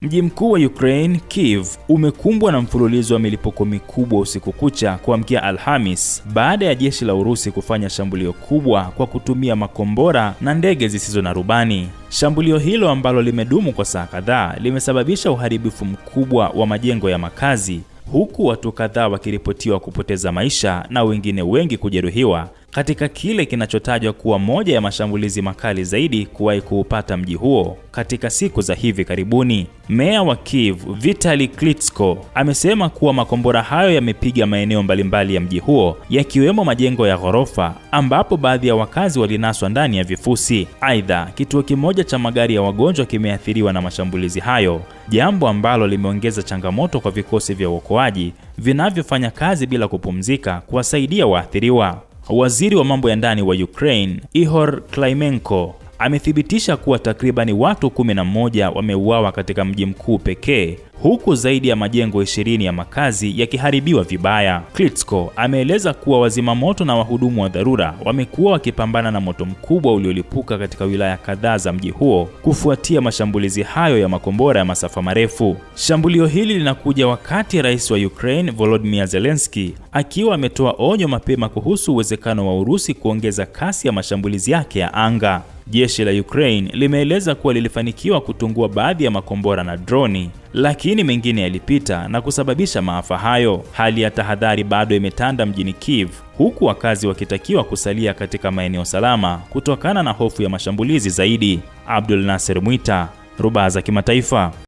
Mji mkuu wa Ukraine, Kiev, umekumbwa na mfululizo wa milipuko mikubwa usiku kucha kuamkia Alhamis baada ya jeshi la Urusi kufanya shambulio kubwa kwa kutumia makombora na ndege zisizo na rubani. Shambulio hilo ambalo limedumu kwa saa kadhaa limesababisha uharibifu mkubwa wa majengo ya makazi, huku watu kadhaa wakiripotiwa kupoteza maisha na wengine wengi kujeruhiwa katika kile kinachotajwa kuwa moja ya mashambulizi makali zaidi kuwahi kuupata mji huo katika siku za hivi karibuni. Meya wa Kiev, Vitali Klitschko, amesema kuwa makombora hayo yamepiga maeneo mbalimbali ya mji huo, yakiwemo majengo ya ghorofa ambapo baadhi ya wakazi walinaswa ndani ya vifusi. Aidha, kituo kimoja cha magari ya wagonjwa kimeathiriwa na mashambulizi hayo, jambo ambalo limeongeza changamoto kwa vikosi vya uokoaji vinavyofanya kazi bila kupumzika kuwasaidia waathiriwa. Waziri wa mambo ya ndani wa Ukraine, Ihor Klimenko, amethibitisha kuwa takribani watu 11 wameuawa katika mji mkuu pekee, huku zaidi ya majengo 20 ya makazi yakiharibiwa vibaya. Klitschko ameeleza kuwa wazima moto na wahudumu wa dharura wamekuwa wakipambana na moto mkubwa uliolipuka katika wilaya kadhaa za mji huo kufuatia mashambulizi hayo ya makombora ya masafa marefu. Shambulio hili linakuja wakati Rais wa Ukraine, Volodymyr Zelensky, akiwa ametoa onyo mapema kuhusu uwezekano wa Urusi kuongeza kasi ya mashambulizi yake ya anga. Jeshi la Ukraine limeeleza kuwa lilifanikiwa kutungua baadhi ya makombora na droni, lakini mengine yalipita na kusababisha maafa hayo. Hali ya tahadhari bado imetanda mjini Kiev, huku wakazi wakitakiwa kusalia katika maeneo salama kutokana na hofu ya mashambulizi zaidi. Abdul Nasser Mwita, Rubaza Kimataifa.